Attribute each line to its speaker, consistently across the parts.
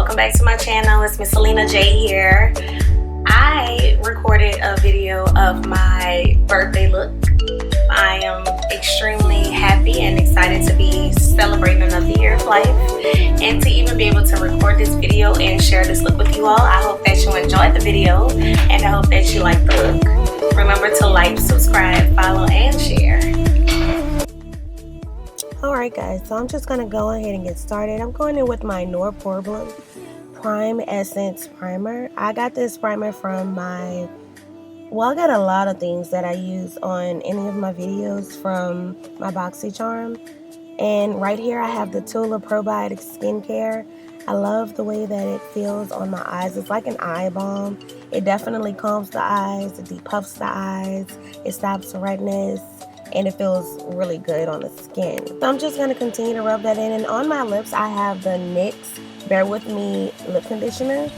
Speaker 1: welcome back to my channel. It's Miss Alena J here. I recorded a video of my birthday look. I am extremely happy and excited to be celebrating another year of life and to even be able to record this video and share this look with you all. I hope that you enjoyed the video and I hope that you like the look. Remember to like, subscribe, follow, and share.
Speaker 2: Alright guys, so I'm just going to go ahead and get started. I'm going in with my Porblem Prime Essence Primer. I got this primer from I got a lot of things that I use on any of my videos from my BoxyCharm. And right here I have the Tula Probiotic Skincare. I love the way that it feels on my eyes. It's like an eye balm. It definitely calms the eyes, it depuffs the eyes, it stops redness, and it feels really good on the skin. So I'm just going to continue to rub that in. And on my lips, I have the NYX Bear With Me lip conditioner.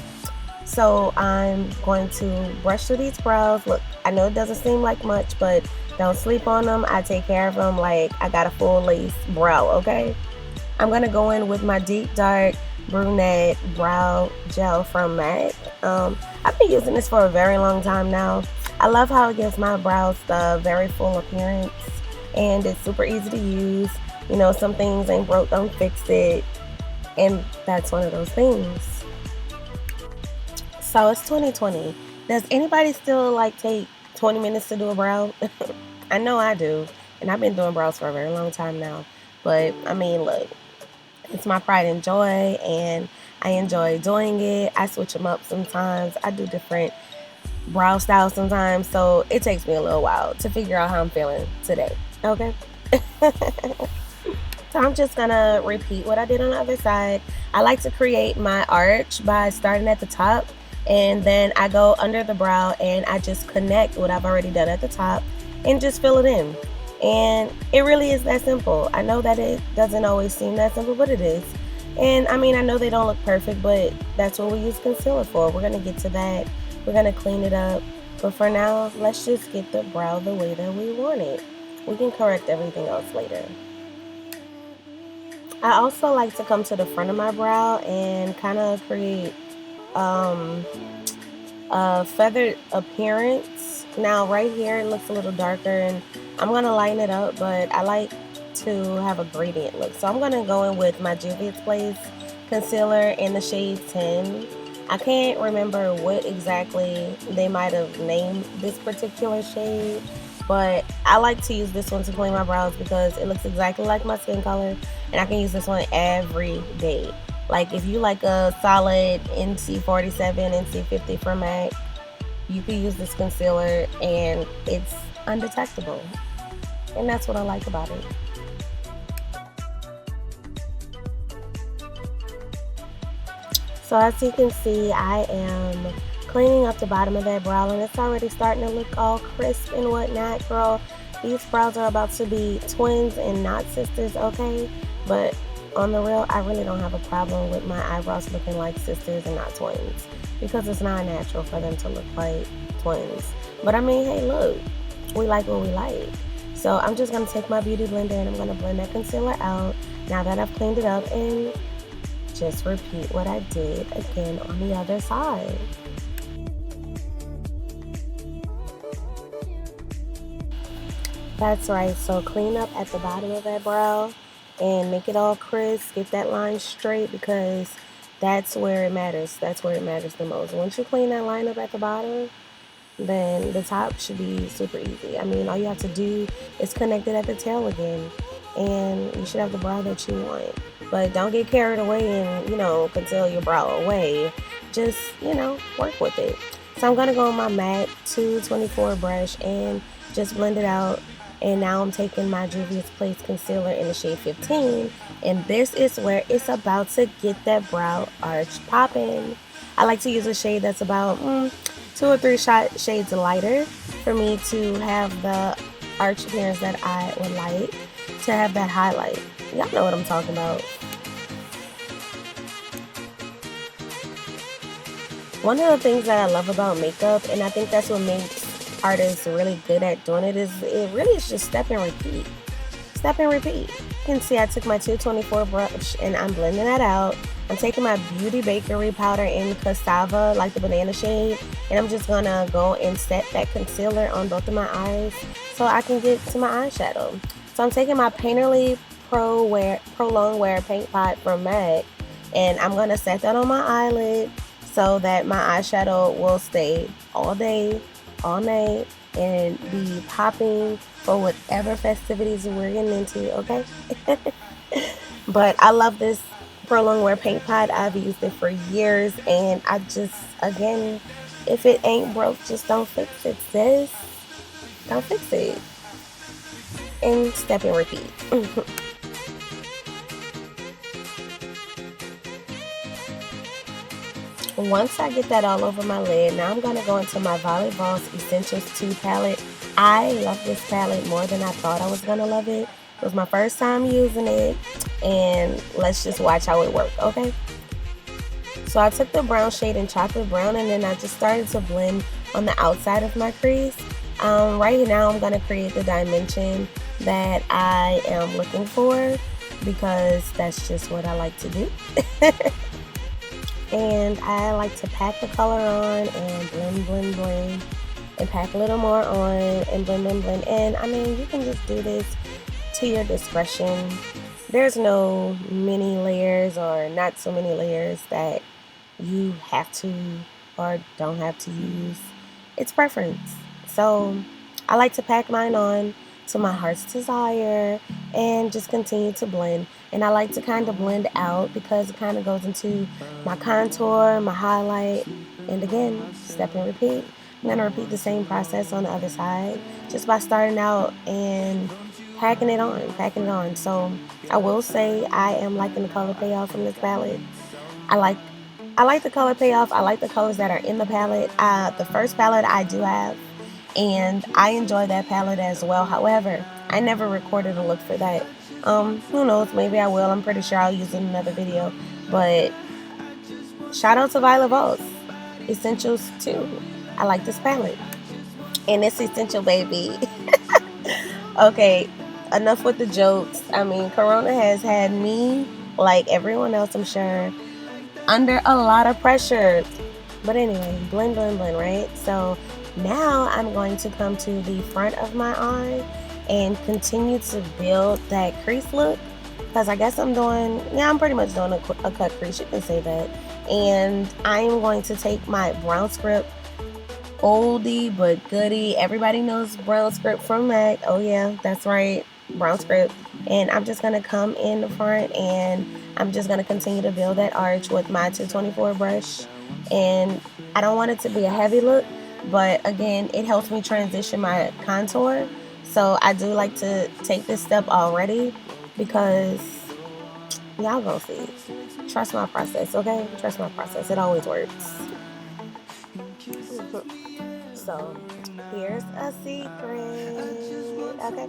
Speaker 2: So I'm going to brush through these brows. Look, I know it doesn't seem like much, but don't sleep on them. I take care of them like I got a full lace brow, okay? I'm going to go in with my Deep Dark Brunette Brow Gel from MAC. I've been using this for a very long time now. I love how it gives my brows the very full appearance, and it's super easy to use. You know, some things ain't broke, don't fix it, and that's one of those things. So it's 2020. Does anybody still like take 20 minutes to do a brow? I know I do, and I've been doing brows for a very long time now. But I mean, look, it's my pride and joy, and I enjoy doing it. I switch them up sometimes. I do different brow styles sometimes, so it takes me a little while to figure out how I'm feeling today, okay? So I'm just gonna repeat what I did on the other side. I like to create my arch by starting at the top, and then I go under the brow and I just connect what I've already done at the top and just fill it in. And it really is that simple. I know that it doesn't always seem that simple, but it is. And I mean, I know they don't look perfect, but that's what we use concealer for. We're gonna get to that. We're going to clean it up, but for now, let's just get the brow the way that we want it. We can correct everything else later. I also like to come to the front of my brow and kind of create a feathered appearance. Now right here it looks a little darker, and I'm going to lighten it up, but I like to have a gradient look. So I'm going to go in with my Juvia's Place concealer in the shade 10. I can't remember what exactly they might have named this particular shade, but I like to use this one to clean my brows because it looks exactly like my skin color, and I can use this one every day. Like if you like a solid NC47, NC50 from MAC, you can use this concealer and it's undetectable. And that's what I like about it. So as you can see, I am cleaning up the bottom of that brow, and it's already starting to look all crisp and whatnot. Girl, these brows are about to be twins and not sisters, okay? But on the real, I really don't have a problem with my eyebrows looking like sisters and not twins, because it's not natural for them to look like twins. But I mean, hey, look, we like what we like. So I'm just going to take my beauty blender and I'm going to blend that concealer out now that I've cleaned it up, and just repeat what I did again on the other side. That's right, so clean up at the bottom of that brow and make it all crisp, get that line straight, because that's where it matters. That's where it matters the most. Once you clean that line up at the bottom, then the top should be super easy. I mean, all you have to do is connect it at the tail again, and you should have the brow that you want. But don't get carried away and, you know, conceal your brow away. Just, you know, work with it. So I'm going to go on my MAC 224 brush and just blend it out. And now I'm taking my Juvia's Place concealer in the shade 15. And this is where it's about to get that brow arch popping. I like to use a shade that's about 2 or 3 shades lighter for me to have the arch appearance that I would like, to have that highlight. Y'all know what I'm talking about. One of the things that I love about makeup, and I think that's what makes artists really good at doing it, is it really is just step and repeat. step and repeat. You can see I took my 224 brush and I'm blending that out. I'm taking my Beauty Bakerie powder in Cassava, like the banana shade, and I'm just gonna go and set that concealer on both of my eyes so I can get to my eyeshadow. So I'm taking my Painterly Prolong Wear paint pot from MAC, and I'm gonna set that on my eyelid so that my eyeshadow will stay all day, all night, and be popping for whatever festivities we're getting into, okay? But I love this Prolong Wear paint pot. I've used it for years, and I just, again, if it ain't broke, just don't fix it, sis. Don't fix it. And step and repeat. Once I get that all over my lid, now I'm going to go into my Voss Essentials 2 palette. I love this palette more than I thought I was going to love it. It was my first time using it, and let's just watch how it worked, okay? So I took the brown shade in chocolate brown, and then I just started to blend on the outside of my crease. Right now I'm going to create the dimension that I am looking for because that's just what I like to do. And I like to pack the color on and blend, and pack a little more on and blend. And I mean, you can just do this to your discretion. There's no many layers or not so many layers that you have to or don't have to use. It's preference. So I like to pack mine on to my heart's desire and just continue to blend. And I like to kind of blend out because it kind of goes into my contour, my highlight, and again, step and repeat. I'm going to repeat the same process on the other side just by starting out and packing it on. So I will say I am liking the color payoff from this palette. I like the color payoff. I like the colors that are in the palette. The first palette I do have, and I enjoy that palette as well. However, I never recorded a look for that. Who knows, maybe I will. I'm pretty sure I'll use it in another video. But shout out to Voss Essentials 2. I like this palette. And it's essential, baby. Okay, enough with the jokes. I mean, Corona has had me, like everyone else, I'm sure, under a lot of pressure. But anyway, blend, right? So now I'm going to come to the front of my eye and continue to build that crease look, because I guess I'm pretty much doing a cut crease, you can say that. And I'm going to take my brown script, oldie but goodie, everybody knows brown script from MAC. Oh yeah, that's right, brown script. And I'm just going to come in the front, and I'm just going to continue to build that arch with my 224 brush. And I don't want it to be a heavy look, but again, it helps me transition my contour. So I do like to take this step already because y'all gonna see. Trust my process, okay? Trust my process. It always works. So here's a secret. Okay,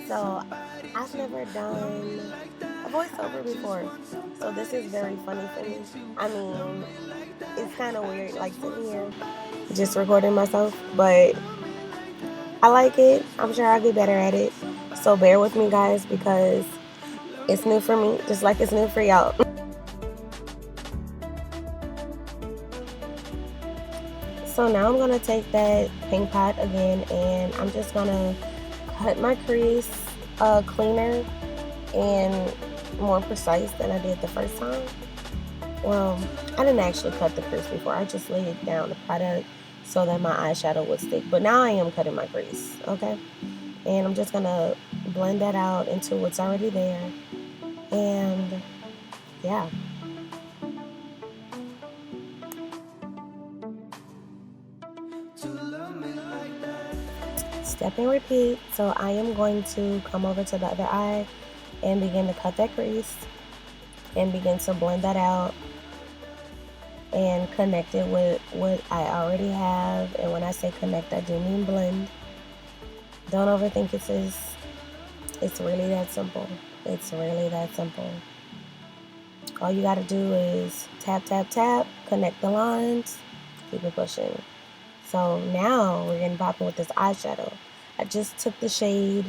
Speaker 2: so I've never done a voiceover before, so this is very funny for me. I mean, it's kind of weird, like sitting here just recording myself, but I like it. I'm sure I'll get better at it. So bear with me, guys, because it's new for me, just like it's new for y'all. So now I'm going to take that pink pot again, and I'm just going to cut my crease cleaner and more precise than I did the first time. Well, I didn't actually cut the crease before. I just laid down the product so that my eyeshadow would stick. But now I am cutting my crease, okay? And I'm just going to blend that out into what's already there. And yeah. Step and repeat. So I am going to come over to the other eye and begin to cut that crease and begin to blend that out and connect it with what I already have. And when I say connect, I do mean blend. Don't overthink it, sis. It's really that simple. It's really that simple. All you gotta do is tap, connect the lines, keep it pushing. So now we're getting popping with this eyeshadow. I just took the shade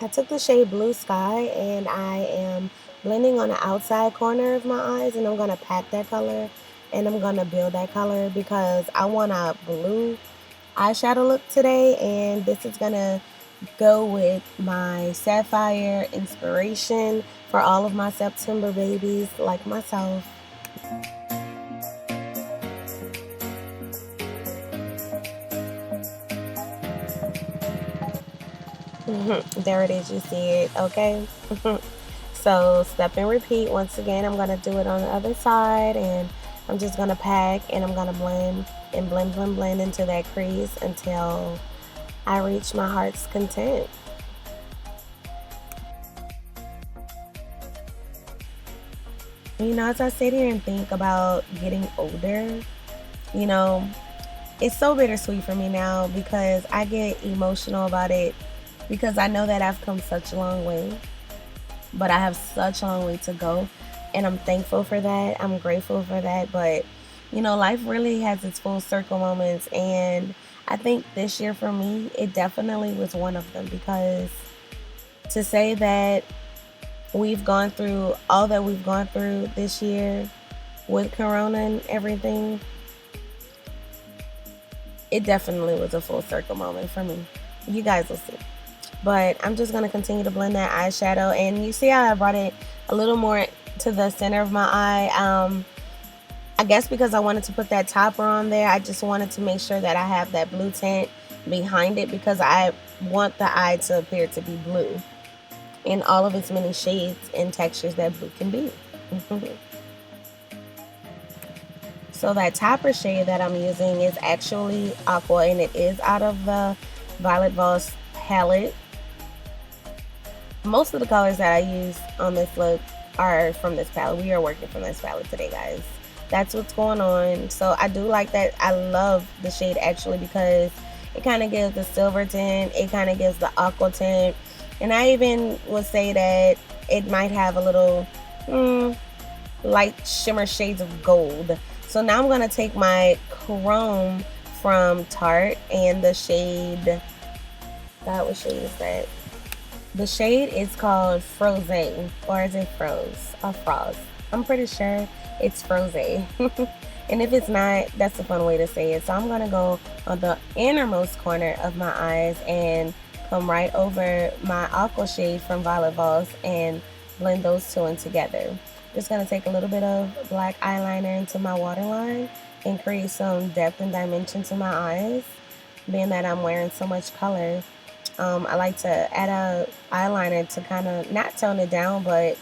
Speaker 2: I took the shade Blue Sky and I am blending on the outside corner of my eyes, and I'm going to pack that color and I'm going to build that color because I want a blue eyeshadow look today, and this is going to go with my Sapphire inspiration for all of my September babies like myself. There it is, you see it, okay? So step and repeat. Once again, I'm going to do it on the other side, and I'm just going to pack and I'm going to blend and blend into that crease until I reach my heart's content. You know, as I sit here and think about getting older, you know, it's so bittersweet for me now because I get emotional about it because I know that I've come such a long way, but I have such a long way to go, and I'm thankful for that. I'm grateful for that, but you know, life really has its full circle moments, and I think this year for me, it definitely was one of them because to say that we've gone through all that we've gone through this year with Corona and everything, it definitely was a full circle moment for me. You guys will see. But I'm just going to continue to blend that eyeshadow. And you see how I brought it a little more to the center of my eye. I guess because I wanted to put that topper on there, I just wanted to make sure that I have that blue tint behind it because I want the eye to appear to be blue in all of its many shades and textures that blue can be. So that topper shade that I'm using is actually Aqua, and it is out of the Violet Voss palette. Most of the colors that I use on this look are from this palette. We are working from this palette today, guys. That's what's going on. So I do like that. I love the shade actually because it kind of gives the silver tint, it kind of gives the aqua tint, and I even would say that it might have a little light shimmer shades of gold. So now I'm going to take my Chrome from Tarte and the shade, God, what shade is that? The shade is called Frose, or is it Frose? Or Frose. I'm pretty sure it's Frose. And if it's not, that's a fun way to say it. So I'm going to go on the innermost corner of my eyes and come right over my aqua shade from Violet Voss and blend those two in together. Just going to take a little bit of black eyeliner into my waterline and create some depth and dimension to my eyes. Being that I'm wearing so much color, I like to add a eyeliner to kind of not tone it down, but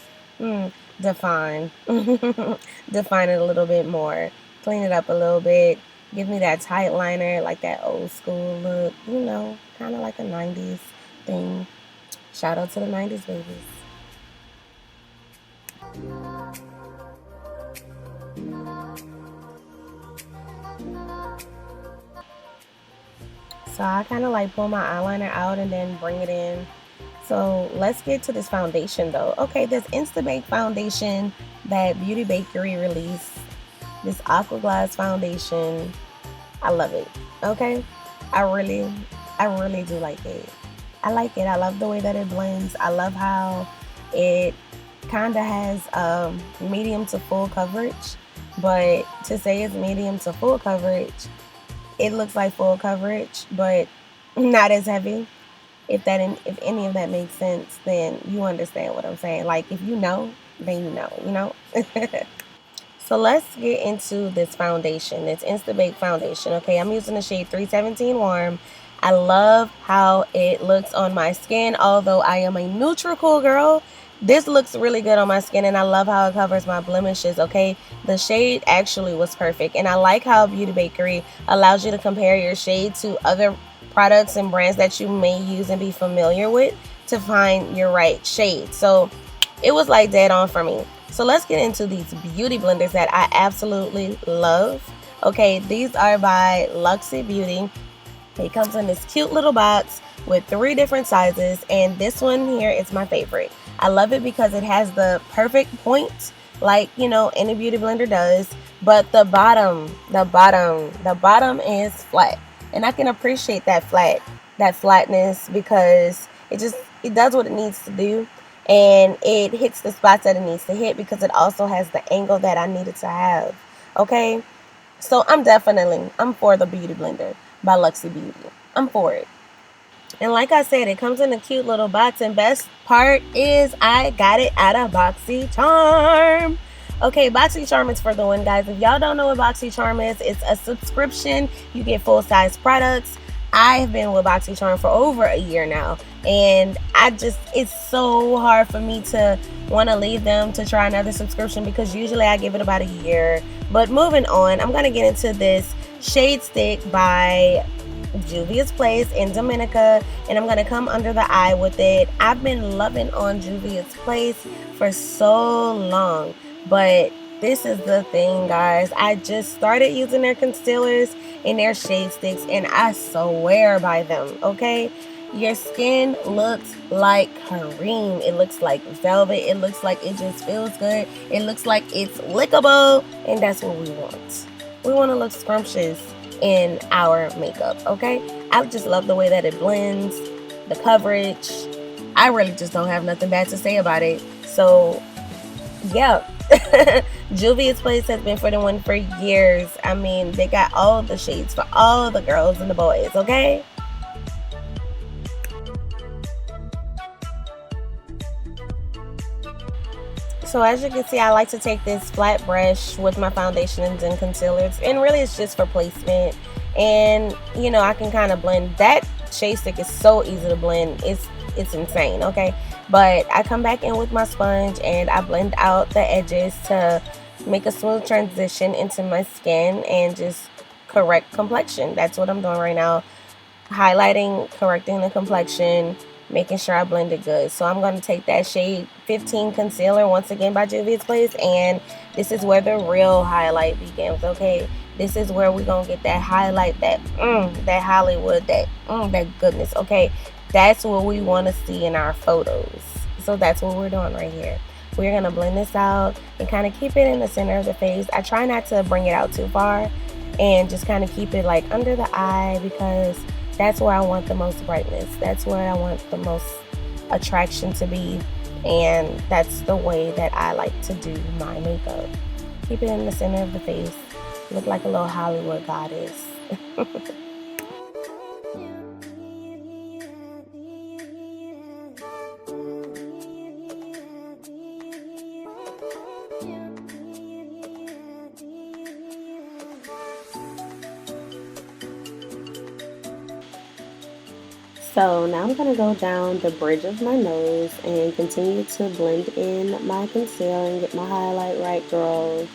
Speaker 2: define define it a little bit more, clean it up a little bit, give me that tight liner, like that old school look, you know, kind of like a 90s thing. Shout out to the 90s babies. So I kind of like pull my eyeliner out and then bring it in. So let's get to this foundation though. Okay, this Instabake foundation that Bakerie released, this Aqua Glass foundation, I love it. Okay, I really do like it. I like it. I love the way that it blends. I love how it kind of has medium to full coverage, but to say it's medium to full coverage, it looks like full coverage, but not as heavy. If any of that makes sense, then you understand what I'm saying. Like, if you know, then you know. So let's get into this foundation. It's Instabake foundation. Okay, I'm using the shade 317 Warm. I love how it looks on my skin. Although I am a neutral cool girl, this looks really good on my skin, and I love how it covers my blemishes. Okay, the shade actually was perfect, and I like how Bakerie allows you to compare your shade to other products and brands that you may use and be familiar with to find your right shade. So it was like dead on for me. So let's get into these beauty blenders that I absolutely love. Okay, these are by Luxie Beauty. It comes in this cute little box with 3 different sizes, and this one here is my favorite. I love it because it has the perfect point, like, you know, any beauty blender does, but the bottom is flat, and I can appreciate that flatness because it just it does what it needs to do, and it hits the spots that it needs to hit because it also has the angle that I needed to have. Okay, so I'm for the Beauty Blender by Luxie Beauty. I'm for it. And like I said, it comes in a cute little box, and best part is I got it at a BoxyCharm. Okay, BoxyCharm is for the win, guys. If y'all don't know what BoxyCharm is, it's a subscription. You get full-size products. I have been with BoxyCharm for over a year now, and it's so hard for me to want to leave them to try another subscription because usually I give it about a year. But moving on, I'm going to get into this shade stick by Juvia's Place in Dominica, and I'm gonna come under the eye with it. I've been loving on Juvia's Place for so long, but this is the thing, guys. I just started using their concealers and their shade sticks, and I swear by them. Okay, your skin looks like cream. It looks like velvet. It looks like it just feels good. It looks like it's lickable, and that's what we want. We want to look scrumptious in our makeup. Okay, I just love the way that it blends, the coverage. I really just don't have nothing bad to say about it. So yeah, Juvia's Place has been for the one for years. I mean, they got all the shades for all the girls and the boys. Okay, so as you can see, I like to take this flat brush with my foundations and concealers, and really it's just for placement. And you know, I can kind of blend. That shade stick is so easy to blend, it's insane. Okay, but I come back in with my sponge and I blend out the edges to make a smooth transition into my skin and just correct complexion. That's what I'm doing right now, highlighting, correcting the complexion, making sure I blend it good. So I'm going to take that shade 15 concealer, once again by Juvia's Place, and this is where the real highlight begins. Okay, this is where we're going to get that highlight, that that Hollywood, that goodness. Okay, that's what we want to see in our photos. So that's what we're doing right here. We're going to blend this out and kind of keep it in the center of the face. I try not to bring it out too far and just kind of keep it like under the eye, because that's where I want the most brightness. That's where I want the most attraction to be. And that's the way that I like to do my makeup. Keep it in the center of the face. Look like a little Hollywood goddess. So now I'm going to go down the bridge of my nose and continue to blend in my concealer and get my highlight right, girl.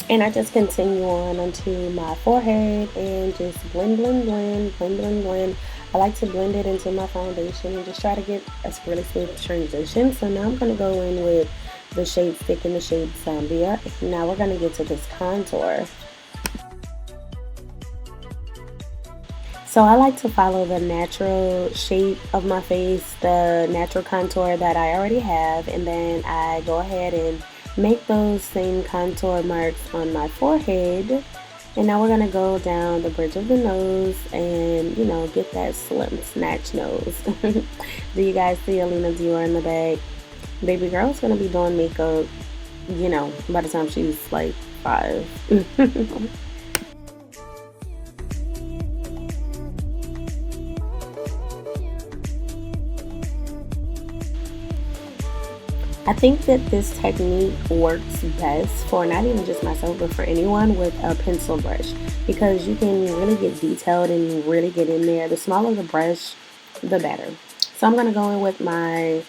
Speaker 2: And I just continue on onto my forehead and just blend, blend, blend, blend, blend, blend. I like to blend it into my foundation and just try to get a really smooth transition. So now I'm going to go in with the shade stick in the shade Zambia. Now we're going to get to this contour. So I like to follow the natural shape of my face, the natural contour that I already have, and then I go ahead and make those same contour marks on my forehead. And now we're going to go down the bridge of the nose and, you know, get that slim snatch nose. Do you guys see Alena Dior in the back? Baby girl's going to be doing makeup, you know, by the time she's like 5. I think that this technique works best for not even just myself, but for anyone with a pencil brush, because you can really get detailed and really get in there. The smaller the brush, the better. So I'm going to go in with my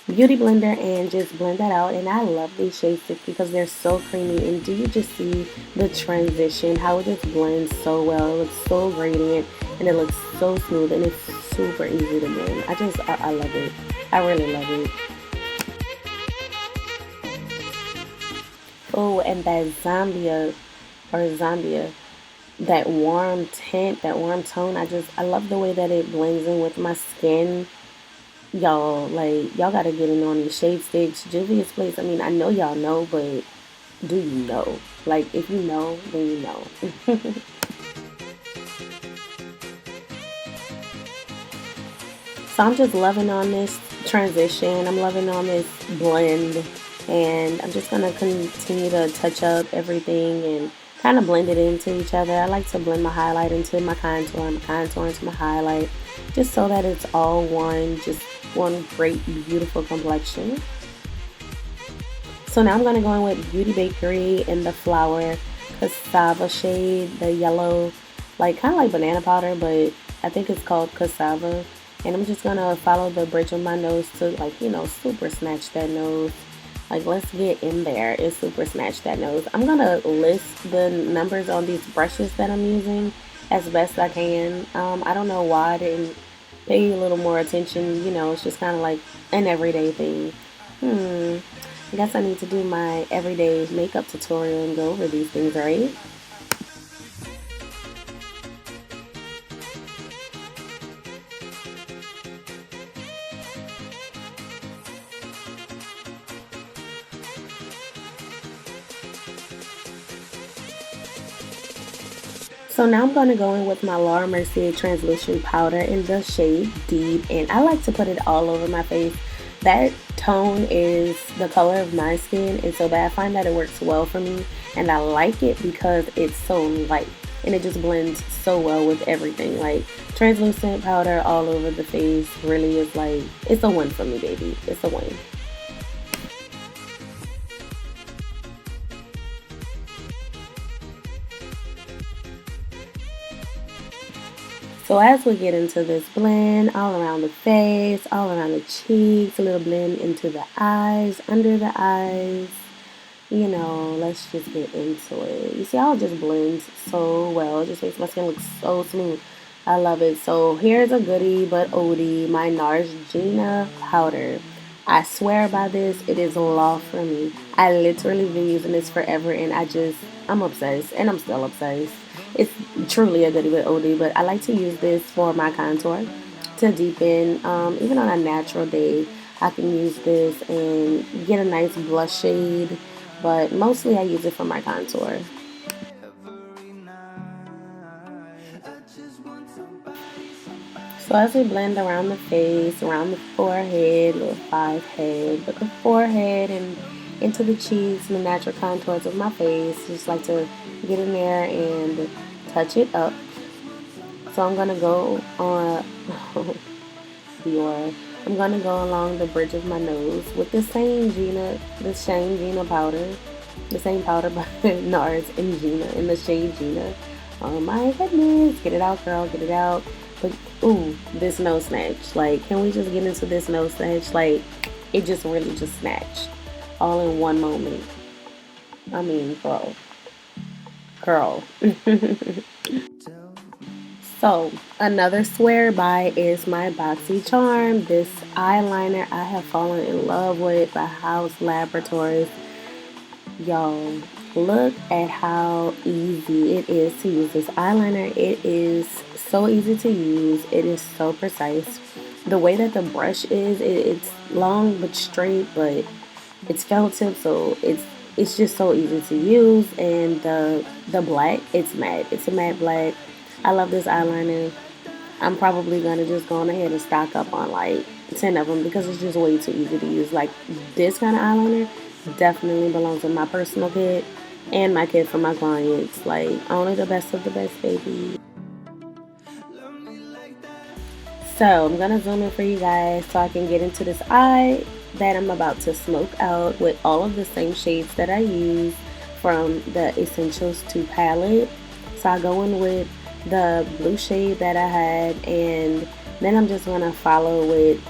Speaker 2: beauty blender and just blend that out. And I love these shade sticks because they're so creamy. And do you just see the transition, how it just blends so well? It looks so radiant and it looks so smooth, and it's super easy to blend. I love it. I really love it. Oh, and that Zambia, that warm tint, that warm tone, I love the way that it blends in with my skin. Y'all, like, y'all gotta get in on these shade sticks. Juvia's Place, I mean, I know y'all know, but do you know? Like, if you know, then you know. So I'm just loving on this transition. I'm loving on this blend. And I'm just going to continue to touch up everything and kind of blend it into each other. I like to blend my highlight into my contour and my contour into my highlight, just so that it's all just one great, beautiful complexion. So now I'm going to go in with Beauty Bakerie in the Flower Cassava shade, the yellow, like kind of like banana powder, but I think it's called Cassava. And I'm just going to follow the bridge of my nose to, like, you know, super snatch that nose. Like, let's get in there and super snatch that nose. I'm going to list the numbers on these brushes that I'm using as best I can. I don't know why I didn't pay a little more attention. You know, it's just kind of like an everyday thing. I guess I need to do my everyday makeup tutorial and go over these things, right? So now I'm going to go in with my Mercier translucent powder in the shade Deep, and I like to put it all over my face. That tone is the color of my skin, and so that I find that it works well for me, and I like it because it's so light and it just blends so well with everything. Like, translucent powder all over the face really is like, it's a win for me, baby. It's a win. So as we get into this blend, all around the face, all around the cheeks, a little blend into the eyes, under the eyes, you know, let's just get into it. You see how it just blends so well. It just makes my skin look so smooth. I love it. So here's a goodie but oldie, my NARS Gina powder. I swear by this, it is law for me. I literally been using this forever, and I'm obsessed, and I'm still obsessed. It's truly a goodie but oldie, but I like to use this for my contour to deepen. Even on a natural day, I can use this and get a nice blush shade, but mostly I use it for my contour. So as we blend around the face, around the forehead, little 5 head, but the forehead and into the cheeks and the natural contours of my face, just like to get in there and touch it up. So I'm gonna go on I'm gonna go along the bridge of my nose with the same Gina powder, the same powder by NARS and Gina in the shade Gina. Oh my goodness, get it out, girl, get it out. But ooh, this nose snatch. Like, can we just get into this nose snatch? Like, it just really just snatched all in one moment. I mean, girl. So another swear by is my BoxyCharm. This eyeliner I have fallen in love with by Haus Laboratories. Y'all, look at how easy it is to use this eyeliner. It is so easy to use. It is so precise. The way that the brush is, it's long but straight, but it's felt tip, so it's just so easy to use. And the black, it's matte. It's a matte black. I love this eyeliner. I'm probably gonna just go on ahead and stock up on like 10 of them because it's just way too easy to use. Like, this kind of eyeliner definitely belongs in my personal kit and my kit for my clients. Like, only the best of the best, baby. So I'm gonna zoom in for you guys so I can get into this eye that I'm about to smoke out with all of the same shades that I use from the Essentials 2 palette. So I go in with the blue shade that I had, and then I'm just gonna follow with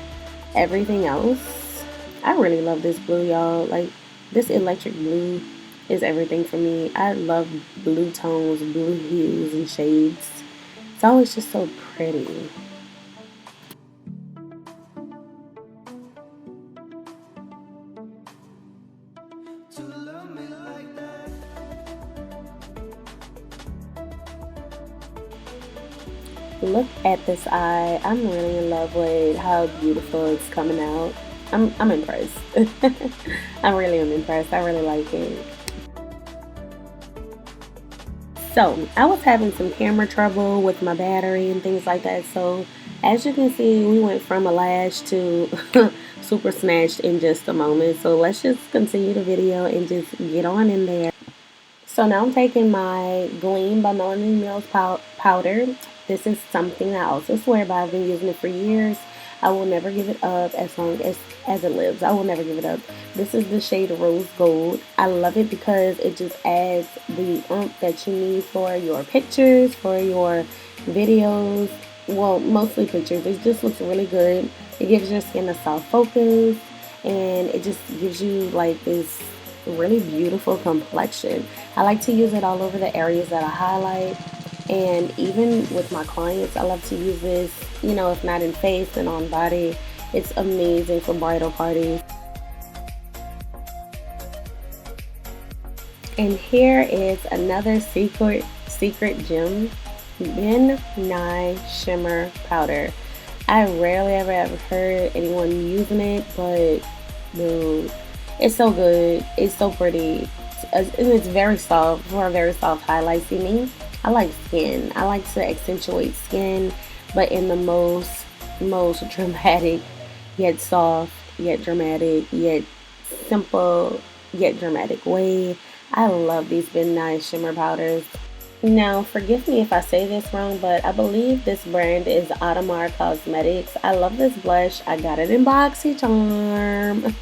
Speaker 2: everything else. I really love this blue, y'all. Like, this electric blue is everything for me. I love blue tones, blue hues and shades. It's always just so pretty. Look at this eye. I'm really in love with how beautiful it's coming out. I'm impressed. I really am impressed. I really like it. So I was having some camera trouble with my battery and things like that, so As you can see, we went from a lash to super snatched in just a moment. So let's just continue the video and just get on in there. So now I'm taking my Gleam by Melanie Mills powder. This is something I also swear by. I've been using it for years. I will never give it up as long as it lives. I will never give it up. This is the shade Rose Gold. I love it because it just adds the oomph that you need for your pictures, for your videos. Well, mostly pictures. It just looks really good. It gives your skin a soft focus, and it just gives you like this really beautiful complexion. I like to use it all over the areas that I highlight, and even with my clients I love to use this, you know, if not in face then on body. It's amazing for bridal parties. And here is another secret gem, Ben Nye Shimmer Powder. I rarely ever heard anyone using it, but dude, it's so good. It's so pretty. And it's very soft for a very soft highlight. See me? I like skin. I like to accentuate skin, but in the most dramatic, yet soft, yet dramatic, yet simple, yet dramatic way. I love these Ben Nye Shimmer Powders. Now, forgive me if I say this wrong, but I believe this brand is Audemars Cosmetics. I love this blush. I got it in BoxyCharm.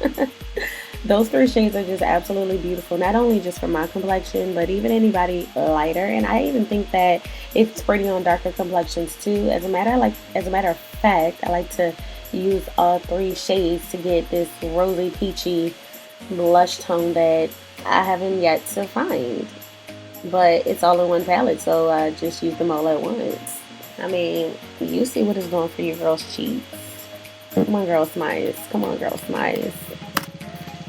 Speaker 2: Those 3 shades are just absolutely beautiful, not only just for my complexion, but even anybody lighter. And I even think that it's pretty on darker complexions too. As a matter of fact, I like to use all 3 shades to get this rosy peachy blush tone that I haven't yet to find. But it's all in one palette, so I just use them all at once. I mean, you see what it's doing for your girl's cheeks. Come on, girl, smiles. Come on, girl, smiles.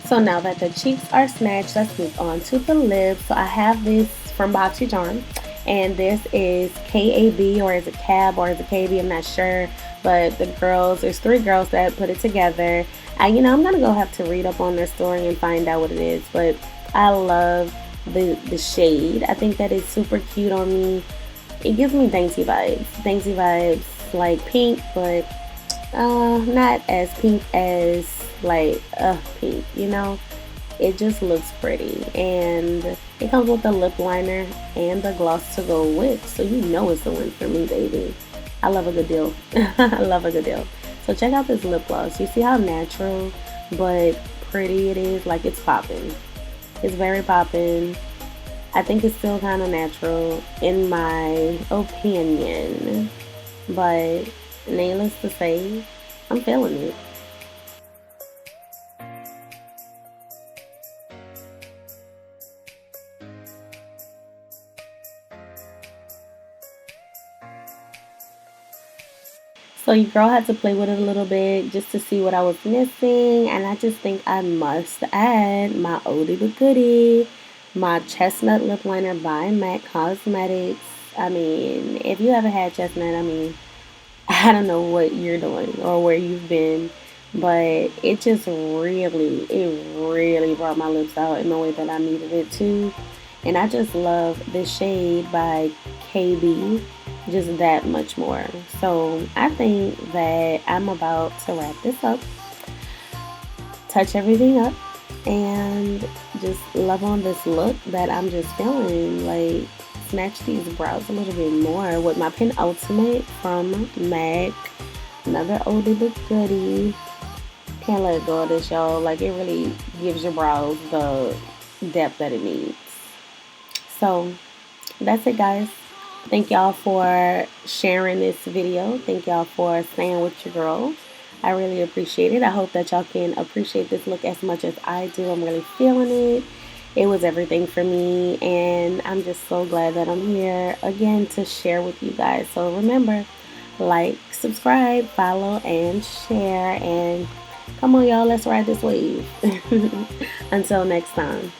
Speaker 2: So now that the cheeks are snatched, let's move on to the lips. So I have this from BoxyCharm, and this is KAB, or is it CAB, or is it KB? I'm not sure. But there's 3 girls that put it together. I'm gonna go have to read up on their story and find out what it is. But I love the shade. I think that it's super cute on me. It gives me dainty vibes, like pink, but not as pink as like pink, you know. It just looks pretty, and it comes with the lip liner and the gloss to go with, so you know it's the one for me, baby. I love a good deal. I love a good deal. So check out this lip gloss. You see how natural but pretty it is? Like, it's popping. It's very popping. I think it's still kind of natural in my opinion, but needless to say, I'm feeling it. So your girl had to play with it a little bit just to see what I was missing, and I just think I must add my oldie but goodie, my chestnut lip liner by MAC Cosmetics. I mean, if you haven't had chestnut, I mean, I don't know what you're doing or where you've been, but it really brought my lips out in the way that I needed it to. And I just love the shade by KB just that much more. So I think that I'm about to wrap this up, touch everything up, and just love on this look that I'm just feeling. Like, snatch these brows a little bit more with my Pen Ultimate from MAC. Another oldie but goodie. Can't let go of this, y'all. Like, it really gives your brows the depth that it needs. So that's it, guys. Thank y'all for sharing this video. Thank y'all for staying with your girl. I really appreciate it. I hope that y'all can appreciate this look as much as I do. I'm really feeling it. It was everything for me, and I'm just so glad that I'm here again to share with you guys. So remember, like, subscribe, follow, and share. And come on, y'all, let's ride this wave. Until next time.